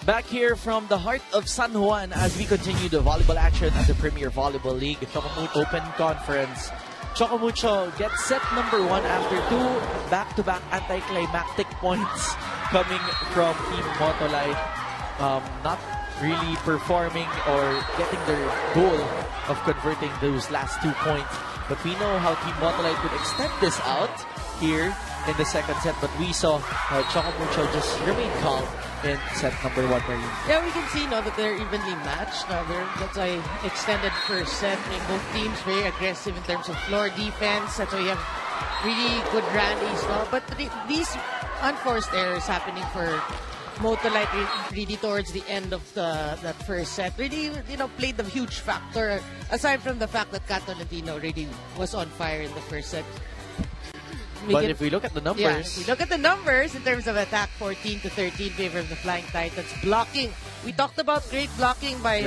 Back here from the heart of San Juan as we continue the volleyball action at the Premier Volleyball League ChocoMucho Open Conference. ChocoMucho gets set number 1 after 2 back-to-back anticlimactic points coming from Team Motolite. Not really performing or getting their goal of converting those last 2 points. But we know how Team Motolite could extend this out here in the second set. But we saw ChocoMucho just remain calm in set number 1, Marine. Yeah, we can see now that they're evenly matched. That's why extended first set. I mean, both teams very aggressive in terms of floor defense. That's why you have really good rallies. No? But these unforced errors happening for Motolite really towards the end of that first set really, played a huge factor. Aside from the fact that Kat Tolentino really was on fire in the first set. But if we look at the numbers... Yeah, if we look at the numbers in terms of attack, 14-13 in favor of the Flying Titans. Blocking. We talked about great blocking by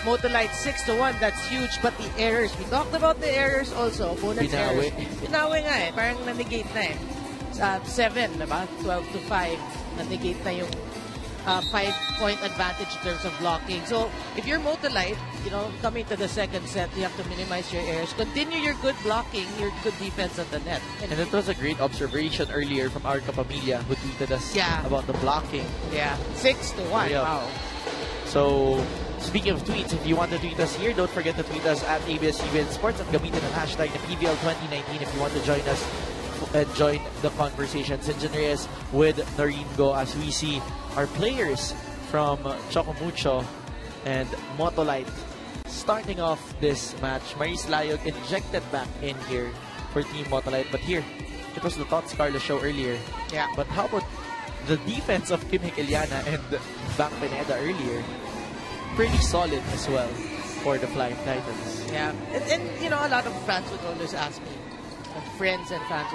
Motolite, 6-1. That's huge. But the errors, we talked about the errors also. Opponent's errors. Pinawi nga eh. Parang na-negate na eh. 7, diba? 12-5. Na-negate na yung 5-point advantage in terms of blocking. So, if you're Motolite, coming to the second set, you have to minimize your errors. Continue your good blocking, your good defense at the net. And it was a great observation earlier from our Kapamilya who tweeted us about the blocking. Yeah, 6-1. Yeah. Wow. So, speaking of tweets, if you want to tweet us here, don't forget to tweet us at ABS-CBN Sports at gamitin ang hashtag na PVL 2019 if you want to join us and join the conversation. Sinjan Reyes with Noreen Go as we see our players from ChocoMucho and Motolite starting off this match. Maris Layog injected back in here for Team Motolite, but here it was the Tots Carlos show earlier. Yeah. But how about the defense of Kim Hikiliana and Bang Pineda earlier? Pretty solid as well for the Flying Titans. Yeah, and a lot of fans would always ask me, friends and fans,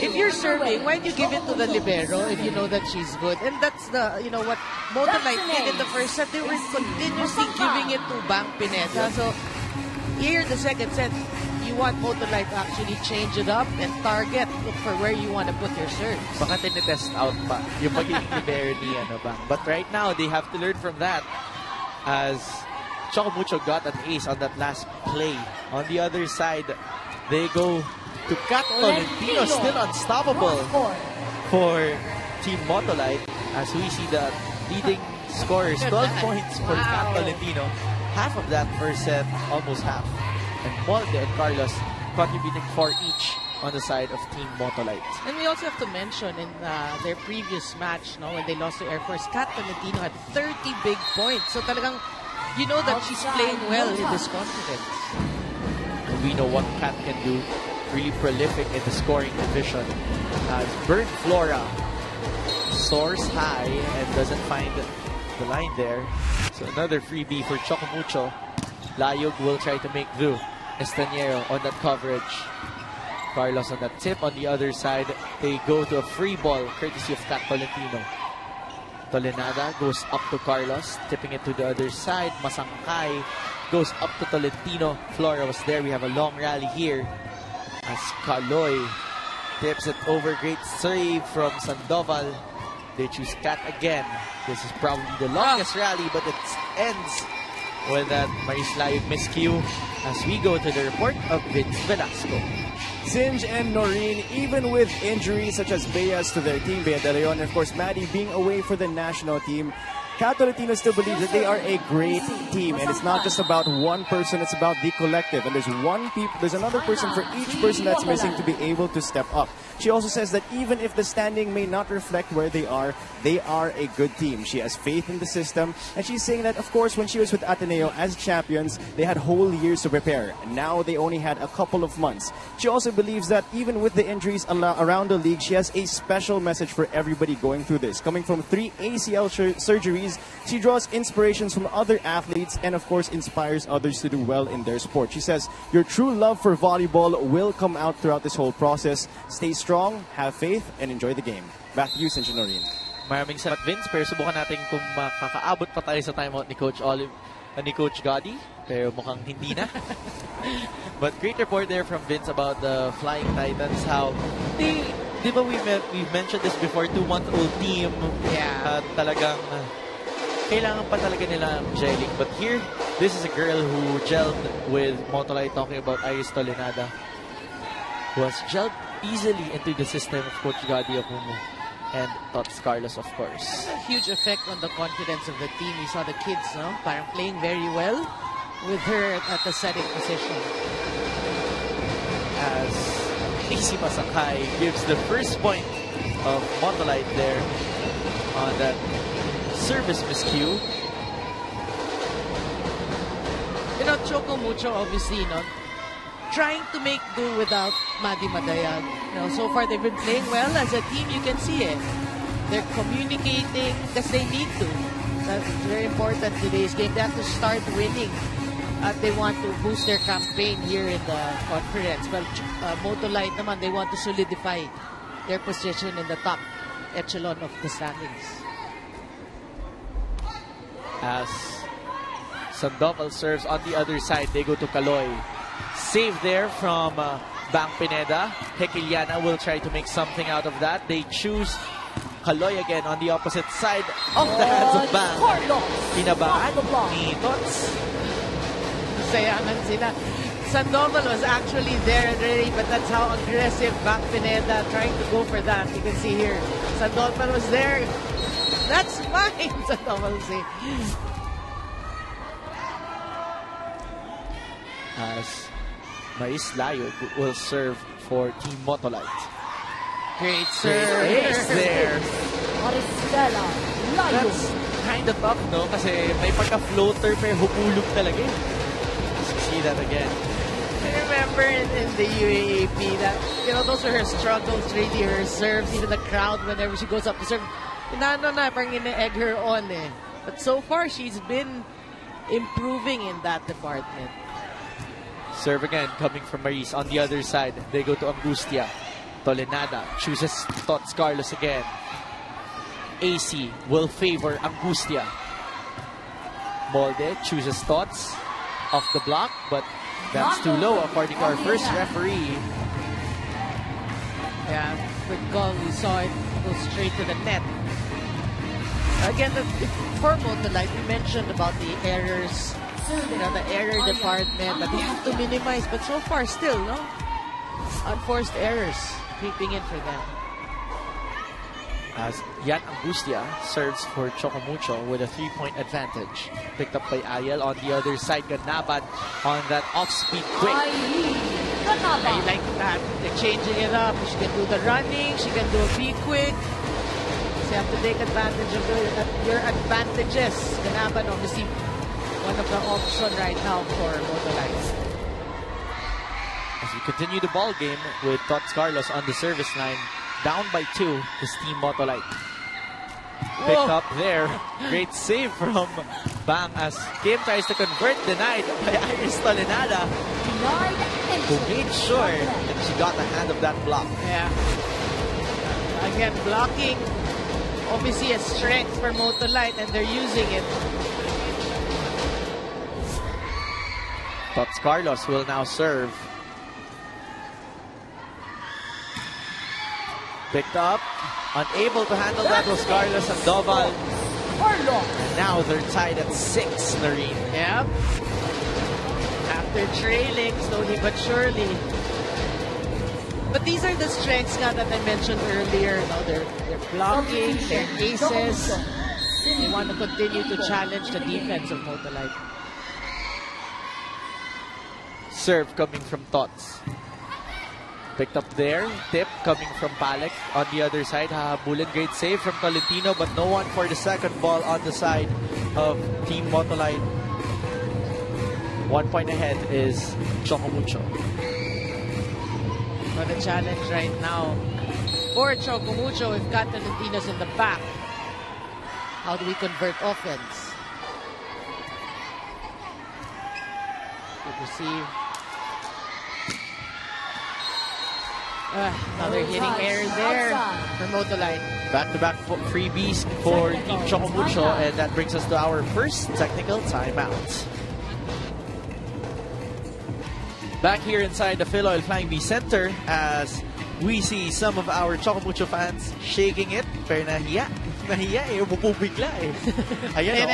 if you're serving, why do you give it to the libero if you know that she's good? And that's what Motolite did in the first set. They were continuously giving it to Bang Pineda. So here, the second set, you want Motolite to actually change it up and target, look for where you want to put your serves. Baka tinitest out pa yung magiging libero ni Bang. But right now, they have to learn from that as ChocoMucho got an ace on that last play. On the other side, they go to Kat Tolentino, still unstoppable for Team Motolite as we see the leading scorers, 12 points for Kat Tolentino. Half of that first set, almost half. And Molde and Carlos contributing 4 each on the side of Team Motolite. And we also have to mention in their previous match, when they lost to Air Force, Kat Tolentino had 30 big points. So talagang, that she's playing well in this confidence. And we know what Kat can do. Really prolific in the scoring division. As Burn Flora soars high and doesn't find the line there. So another freebie for ChocoMucho. Layog will try to make do. Estaniero on that coverage. Carlos on that tip. On the other side, they go to a free ball courtesy of Kat Tolentino. Tolenada goes up to Carlos, tipping it to the other side. Masangkay goes up to Tolentino. Flora was there. We have a long rally here. As Kaloy tips it over. Great save from Sandoval. They choose Kat again. This is probably the longest rally, but it ends with that Maris Layog miscue as we go to the report of Vince Velasco. Sinj and Noreen, even with injuries such as Beas to their team, Bea De Leon, and of course Maddie being away for the national team, Kat Tolentino still believes that they are a great team, and it's not just about one person, it's about the collective. And there's another person for each person that's missing to be able to step up. She also says that even if the standing may not reflect where they are a good team. She has faith in the system, and she's saying that, of course, when she was with Ateneo as champions, they had whole years to prepare. Now they only had a couple of months. She also believes that even with the injuries around the league, she has a special message for everybody going through this. Coming from 3 ACL surgeries, she draws inspirations from other athletes and, of course, inspires others to do well in their sport. She says, your true love for volleyball will come out throughout this whole process. Stay strong, have faith, and enjoy the game. Back to you, Sinja Noreen. Maraming salamat, Vince. Pero subukan natin kung makakaabot pa tayo sa timeout ni Coach Olive, ni Coach Gotti. Pero mukhang hindi na. But great report there from Vince about the Flying Titans. How di ba we've mentioned this before, 2-month-old team. Yeah. Talagang kailangan pa talaga nila gelling. But here, this is a girl who gelled with Motolite, talking about Iris Tolenada, who has gelled easily into the system of Coach Gadi Akumu and Tots Carlos, of course. A huge effect on the confidence of the team. You saw the kids, no? Parang playing very well with her at the setting position. As AC Masakay gives the first point of Motolite there on that service miscue. You know, ChocoMucho obviously, trying to make do without Madi Madayag. So far they've been playing well as a team. You can see it. They're communicating because they need to. That's very important today's game. They have to start winning. They want to boost their campaign here in the conference. But Motolite naman, they want to solidify their position in the top echelon of the standings. As Sandoval serves on the other side, they go to Kaloy. Save there from Bang Pineda. Hekiliana will try to make something out of that. They choose Kaloy again on the opposite side of the hands of Bang. Pinabaan ni Tots. Sayangan sila. Sandoval was actually there already, but that's how aggressive Bang Pineda trying to go for that. You can see here, Sandoval was there. That's mine, Sandoval will say. As Mais Layo will serve for Team Motolite. Great serve. Ace there. That's kind of tough, no? Kasi may pagka-floater pero humulog talaga eh. See that again. I remember in the UAAP that, those are her struggles, really, her serves, even the crowd whenever she goes up to serve. Parang ina-egg her on eh. But so far, she's been improving in that department. Serve again, coming from Maris. On the other side, they go to Angustia. Tolenada chooses Tots Carlos again. AC will favor Angustia. Molde chooses Tots off the block, but that's too low according to our first referee. Yeah, good call. We saw it go straight to the net. Again, for Motolite, we mentioned about the errors, the error department that they have to minimize, but so far still, unforced errors creeping in for them. As Yan Angustia serves for ChocoMucho with a 3-point advantage. Picked up by Ayel on the other side. Ganaban on that off-speed quick. I like that. They're changing it up. She can do the running. She can do a be quick. So you have to take advantage of your advantages. Ganaban obviously one of the options right now for Motolite. As we continue the ball game with Tots Carlos on the service line. Down by 2 is Team Motolite. Picked up there. Great save from Bang as Kim tries to convert. Denied by Iris Tolenada, who made sure that she got the hand of that block. Yeah. Again, blocking obviously a strength for Motolite and they're using it. Tots Carlos will now serve. Picked up. Unable to handle that was Carlos and Doval. And now they're tied at 6, Noreen. Yep. After trailing, slowly but surely. But these are the strengths that I mentioned earlier. They're blocking, they're aces. They want to continue to challenge the defense of Motolite. Serve coming from Tots. Picked up there. Tip coming from Palek. On the other side, Hahabulin. Great save from Tolentino, but no one for the second ball on the side of Team Motolite. 1 point ahead is ChocoMucho. But the challenge right now for ChocoMucho, we've got Tolentino's in the back. How do we convert offense? Good receive. Another hitting error there for Motolite. Back-to-back freebies for Team ChocoMucho, and that brings us to our first technical timeout. Back here inside the Philoil Flying V Center as we see some of our ChocoMucho fans shaking it. Pero nahiya nahiya eh. Umupo bigla eh. Ayan,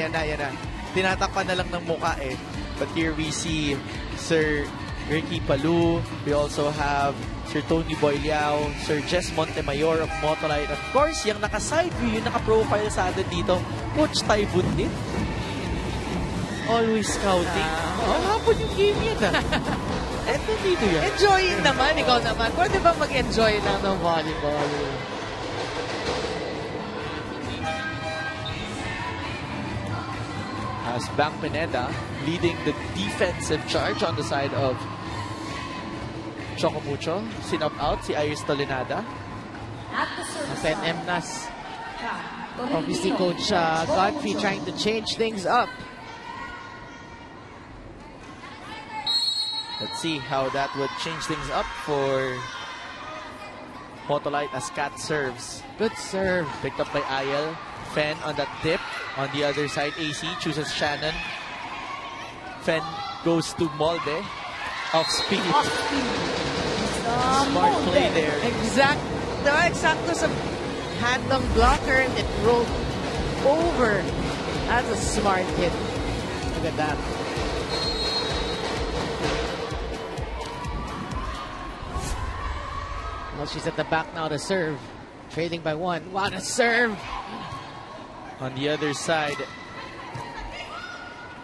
yan na. Tinatakpan na lang ng muka eh. But here we see Sir Ricky Palou. We also have Sir Tony Boyliao, Sir Jess Montemayor of Motolite. Of course, yung naka-side view, yung naka-profile sa atin dito, Coach Tai Bundit. Always scouting. Hapon yung game yan Eto dito yan. Enjoying naman, ikaw naman. Pwede ba mag-enjoy lang ng volleyball? As Bang Pineda leading the defensive charge on the side of ChocoMucho. Sinop out si Iris Tolinada. Fen Emnas. Obviously, Coach Godfrey trying to change things up. Let's see how that would change things up for Motolite as Kat serves. Good serve. Picked up by Ayel. Fen on that tip. On the other side, AC chooses Shannon. Fen goes to Molde. Off speed. Smart play there. Exacto sa handle blocker and it rolled over. That's a smart hit. Look at that. Well, she's at the back now to serve. Trailing by 1. What a serve! On the other side,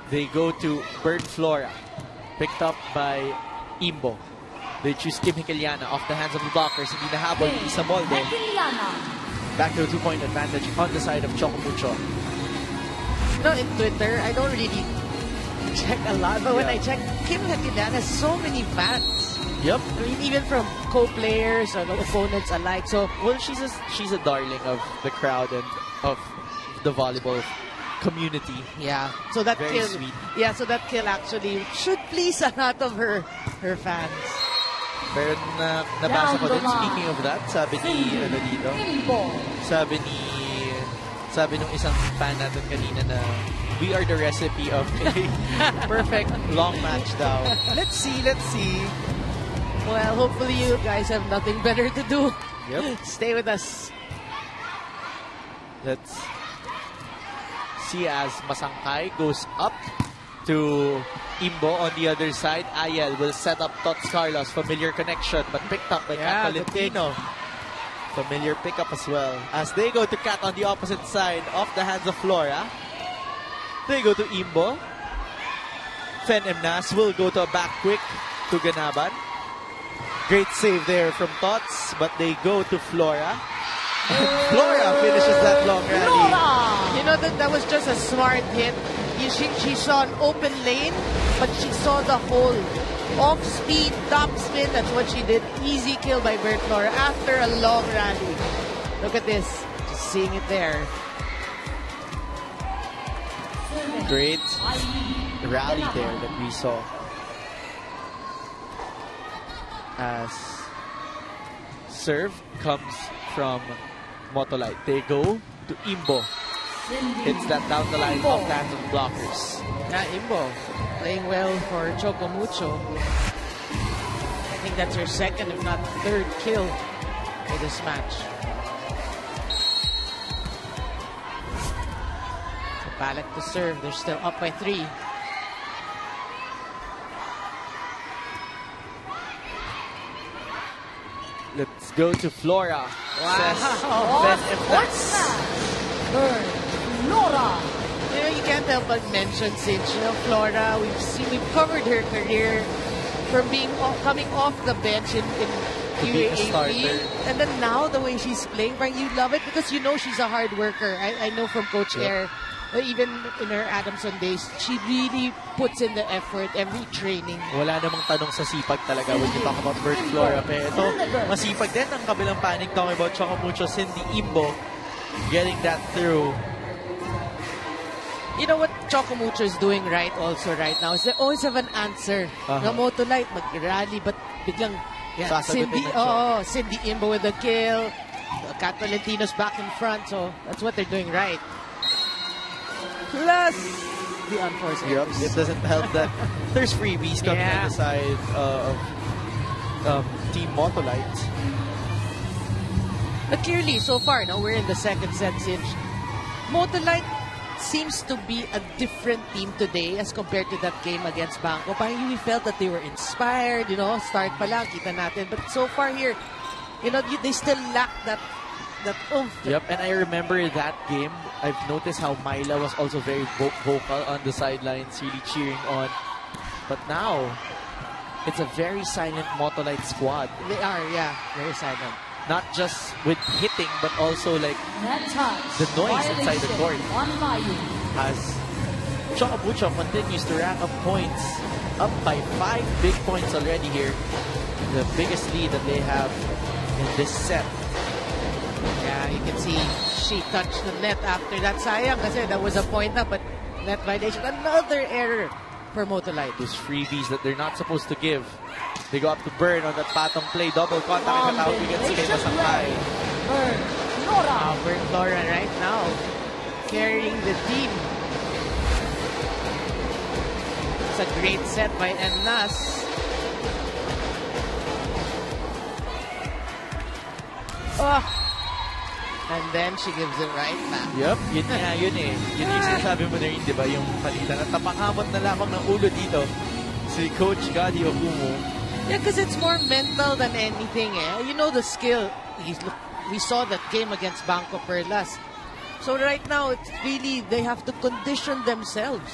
they go to Bird Flora. Picked up by Imbo. They choose Kim Hikiliana off the hands of the blockers. Hindi nahabol ni Isa Molde. Back to a 2-point advantage on the side of ChocoMucho. You know, in Twitter, I don't really check a lot. But when I check, Kim Hikiliana has so many fans. Yep. I mean, even from co-players or opponents alike. So, well, she's a darling of the crowd and of the volleyball community. Yeah. So that very kill, sweet. Yeah. So that kill actually should please a lot of her fans. Pero nabasa ko din, speaking of that, sabi ni dito, sabi nung isang fan natin kanina na we are the recipe of a perfect long match daw. Let's see. Well, hopefully you guys have nothing better to do. Yep. Stay with us. Let's see as Masangkay goes up to Imbo on the other side. Ayel will set up Tots Carlos. Familiar connection, but picked up by Kat Valentino. Familiar pickup as well. As they go to Kat on the opposite side off the hands of Flora. They go to Imbo. Fen Emnas will go to a back quick to Ganaban. Great save there from Tots, but they go to Flora. Flora finishes that long rally. You know that was just a smart hit. She saw an open lane, but she saw the hole. Off speed, top spin, that's what she did. Easy kill by Bird Flora after a long rally. Look at this. Just seeing it there. Great rally there that we saw. As serve comes from Motolite. They go to Imbo. Hits that down the line off the hands of blockers. Yeah, Imbo playing well for ChocoMucho. I think that's her second, if not third kill for this match. So Balak to serve. They're still up by 3. Let's go to Flora. Wow. Flora. You know, you can't help but mention Cinch. You know, Flora, we've covered her career from coming off the bench in UAAP, and then now the way she's playing, right? You love it because you know she's a hard worker. I know from Coach Air, even in her Adamson days, she really puts in the effort every training. Wala namang tanong sa sipag talaga when you talk about Bird Flora. Pero ito, masipag din ang kabilang panig talking about ChocoMucho, Cindy Imbo getting that through. You know what ChocoMucho is doing right also right now is they always have an answer. Na Motolite mag-rally but biglang Cindy Imbo with the kill. Kat Valentino's back in front, so that's what they're doing right. Plus the unforced errors. It doesn't help that there's freebies coming on the side of Team Motolite. But clearly, so far, no, we're in the second set, since Motolite seems to be a different team today as compared to that game against Bangko. Parang we felt that they were inspired, start pa lang, kita natin. But so far here, they still lack that oomph. Yep, and I remember that game. I've noticed how Myla was also very vocal on the sidelines, really cheering on. But now, it's a very silent Motolite squad. They are, yeah, very silent. Not just with hitting, but also like the noise inside the court. As ChocoMucho continues to rack up points, up by 5 big points already here. The biggest lead that they have in this set. Yeah, you can see she touched the net after that. Sayang kasi that was a point up, but net violation. Another error for Motolite. Those freebies that they're not supposed to give. They go up to Burn on that patong play. Double contact at we get Skay Masakay. Burn Flora right now carrying the team. It's a great set by Ennas. Oh. And then she gives it right back. Yep, yun eh. Yun yung sinasabi mo na rin, di ba? Yung kanina na tapangamot na lamang ng ulo dito si Coach Gadi Okumu. Yeah, because it's more mental than anything. You know the skill. We saw that game against Bangko Perlas. So right now, it's really, they have to condition themselves.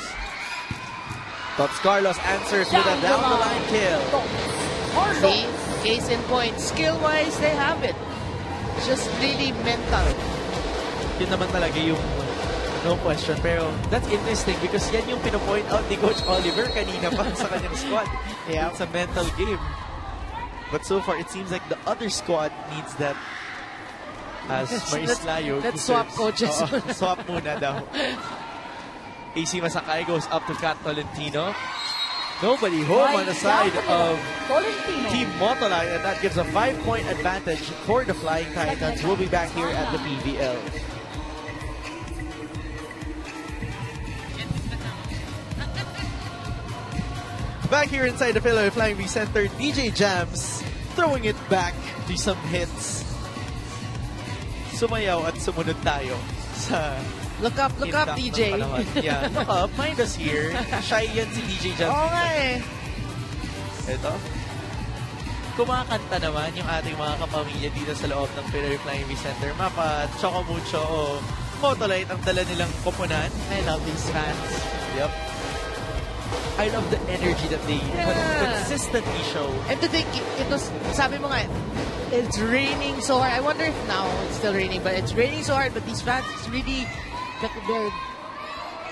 Tots Carlos answers with a down-the-line kill. See, case in point, skill-wise, they have it. It's just really mental. Yun naman talaga yung no question. Pero that's interesting because yan yung pinopoint out ni Coach Oliver kanina pa sa kanyang squad. Yeah. It's a mental game. But so far, it seems like the other squad needs that. As Marislayo. Let's swap coaches. Swap muna daw. AC Masakay goes up to Kat Tolentino. Nobody home on the side of Team Motolite, and that gives a 5-point advantage for the Flying Titans. We'll be back here at the PVL. Back here inside the Philadelphia Flying V Center, DJ Jams throwing it back to some hits. Sumayaw at sumunod tayo sa Look up, DJ. Yeah, look up. Find us here. Shy yan si DJ Jams. Okay. Ito. Kumakanta naman yung ating mga kapamilya dito sa loob ng Philadelphia Flying V Center. Mapa ChocoMucho o Motolite ang dala nilang koponan. I love these fans. Yep. I love the energy that they consistently show. And to think, it was, sabi mo nga, it's raining so hard. I wonder if now it's still raining, but it's raining so hard. But these fans really got their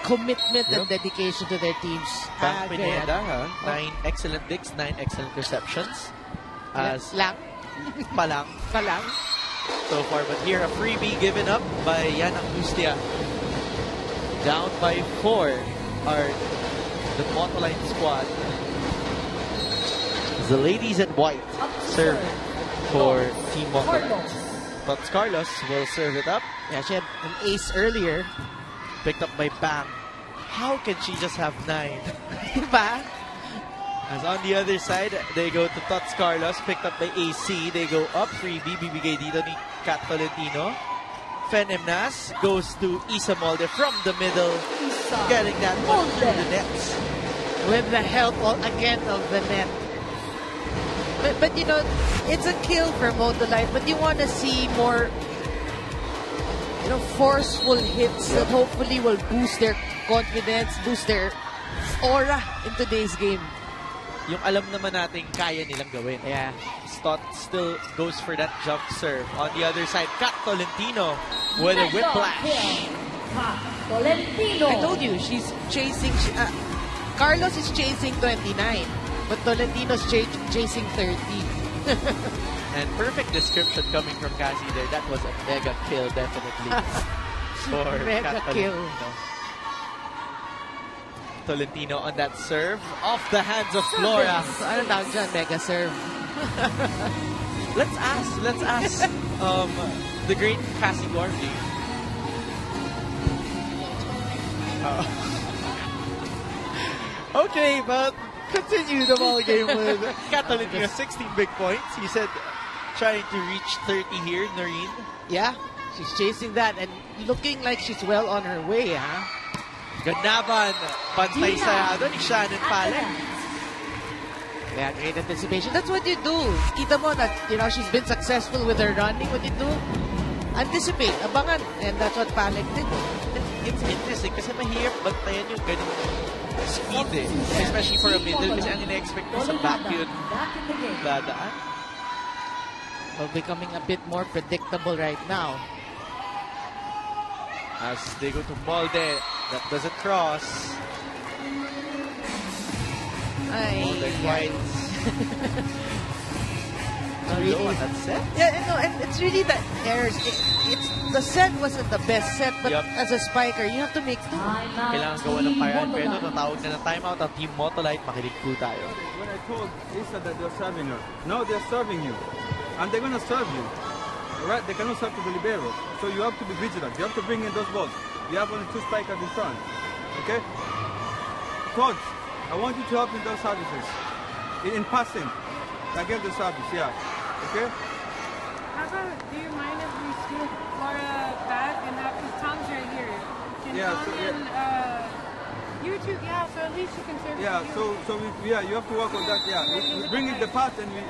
commitment and dedication to their teams. Bang Pineda, 9 excellent digs, 9 excellent receptions. As Palang. So far, but here a freebie given up by Yan Angustia. Down by 4 are the Motolite squad. The ladies in white serve for Team Motolite. Tots Carlos will serve it up. Yeah, she had an ace earlier. Picked up by Bang. How can she just have 9? Diba? As on the other side, they go to Tots Carlos. Picked up by AC. They go up freebie. Bibigay dito ni Kat Tolentino. Fen Emnas goes to Isa Molde from the middle. Getting that one through the nets. With the help again of the net. But you know, it's a kill for Motolite, but you want to see more, forceful hits that hopefully will boost their confidence, boost their aura in today's game. Yung alam naman natin kaya nilang gawin. Yeah. Stott still goes for that jump serve. On the other side, Kat Tolentino with a whiplash. I told you, she's chasing, Carlos is chasing 29. But Tolentino's chasing 30. And perfect description coming from Cassie there. That was a mega kill, definitely. For mega kill. Tolentino on that serve. Off the hands of Flora. Ano tawag dyan? Mega serve. Let's ask the great Cassie Gormley. Okay, but continue the ball game with Kat Tolentino, 16 big points. You said trying to reach 30 here, Noreen. Yeah, she's chasing that and looking like she's well on her way, huh? Ganaban, pantay sayado ni Shannon Palek. Yeah, great anticipation. That's what you do. Kita mo that, you know, she's been successful with her running. What you do? Anticipate, abangan. And that's what Palek did. It's interesting kasi mahirap bantayan yung ganung speed eh. Especially for a middle kasi ang ina-expect mo sa back yun dadaan. Well, becoming a bit more predictable right now. As they go to Molde, that doesn't cross. Molde quite really low on that set. Yeah, you know, and it's really the errors. It's the set wasn't the best set, but as a spiker, you have to make do. Kailangan gawa ng paraan, pero natawag na ng timeout ang Team Motolite. Makinig po tayo. When I told Isa that they're serving her, now they're serving you. And they're going to serve you. Right? They cannot serve to the libero. So you have to be vigilant. You have to bring in those balls. You have only 2 spikers in front. Okay? Coach, I want you to help in those services. In passing. Against the service, yeah. Okay? How about, do you mind if we scoop Laura back and have his Tom's right here? Can Tom and you two, yeah, so at least you can serve. Yeah, you have to work on that, yeah. We bring in the pass and we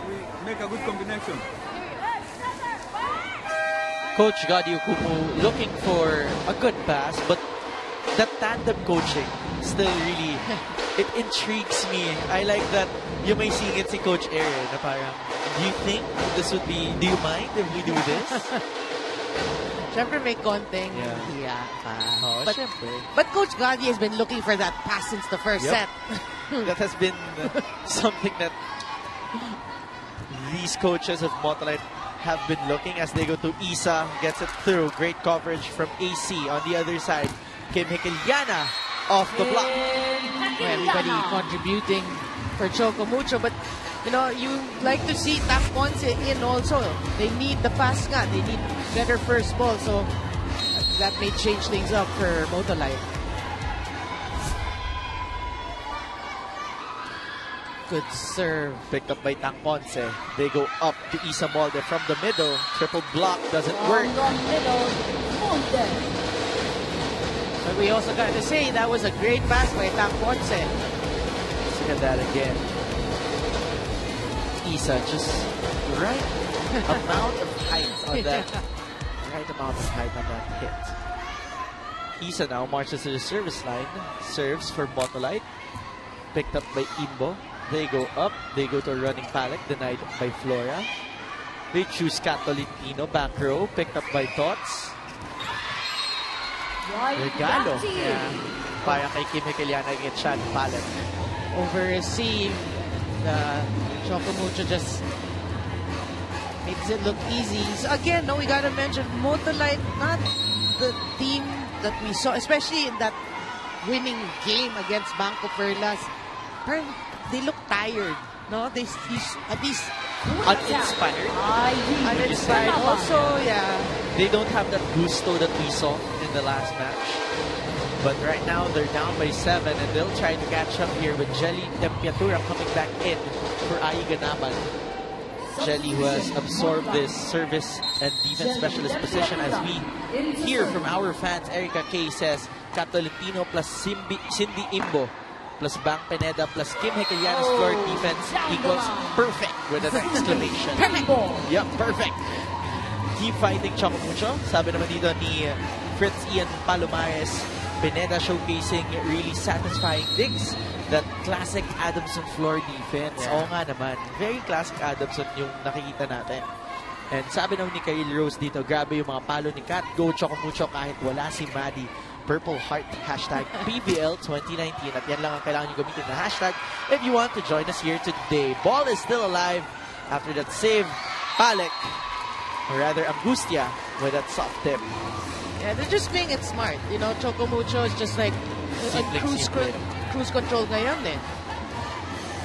make a good combination. Coach Gadi Okumu looking for a good pass, but that tandem coaching still really, it intrigues me. I like that you may see it si Coach Aaron na parang, do you think this would be, do you mind if we do this? Siyempre may konting Oh, but Coach Gadi has been looking for that pass since the first set. That has been something that these coaches of Motolite have been looking as they go to Isa, gets it through. Great coverage from AC on the other side. Kim Hikiliana off the block. Everybody contributing for ChocoMucho, but you know, you like to see Tang Ponce in also. They need the pass nga. They need better first ball, so that may change things up for Motolite. Good serve. Picked up by Tang Ponce. They go up to Isa Molde from the middle. Triple block doesn't work. But we also got to say that was a great pass by Tang Ponce. Look at that again. Isa just right amount of height on that. Right amount of height on that hit. Isa now marches to the service line. Serves for Motolite. Picked up by Imbo. They go up. They go to a running Palek. Denied by Flora. They choose Kat Tolentino. Back row. Picked up by Tots. Regalo. Yeah. Para kay Kim Hikiliana against Shannon Palek. Over receive. ChocoMucho just makes it look easy. So again, no, we gotta mention Motolite, not the team that we saw, especially in that winning game against Banco Perlas. They look tired, no? They at least uninspired. Uninspired. Also, yeah. They don't have that gusto that we saw in the last match. But right now, they're down by 7, and they'll try to catch up here with Jelly Tempiatura coming back in for Ai Ganaban. Jelly, who has absorbed this service and defense specialist position, as we hear from our fans. Erica K says, Kat Tolentino plus Cindy Imbo plus Bang Pineda plus Kim Hikiliana's floor defense equals perfect with an exclamation. Perfect! Yep, perfect. Keep fighting, ChocoMucho. Sabi naman dito ni Fritz Ian Palomares, Pineda showcasing really satisfying digs. That classic Adamson floor defense. Oo nga naman. Very classic Adamson yung nakikita natin. And sabi naman ni Kyle Rose dito, grabe yung mga palo ni Kat. Go ChocoMucho kahit wala si Maddie. Purple Heart, hashtag PBL 2019. At yan lang ang kailangan nyo gamitin na hashtag if you want to join us here today. Ball is still alive after that save. Palek, or rather Angustia, with that soft tip. Yeah, they're just playing it smart. You know, ChocoMucho is just like cruise control ngayon eh.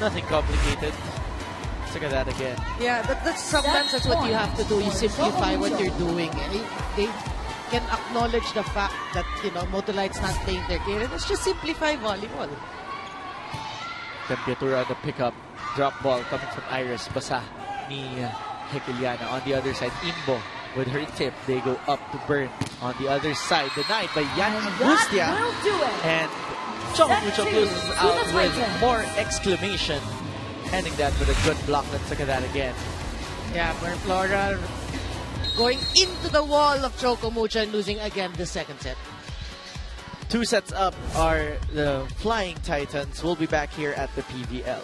Nothing complicated. Let's look at that again. Yeah, sometimes that's what you have to do. You simplify what you're doing. They can acknowledge the fact that, you know, Motolite's not playing their game. Let's just simplify volleyball. Tempiatura on the pickup. Drop ball coming from Iris. Basa ni Hekeliana. On the other side, Imbo with her tip. They go up to Burn. On the other side, denied by Yan Angustia. And ChocoMucho closes out with more exclamation. Ending that with a good block. Let's look at that again. Yeah, Burn Flora going into the wall of ChocoMucho and losing again the second set. 2 sets up are the Flying Titans. We'll be back here at the PVL.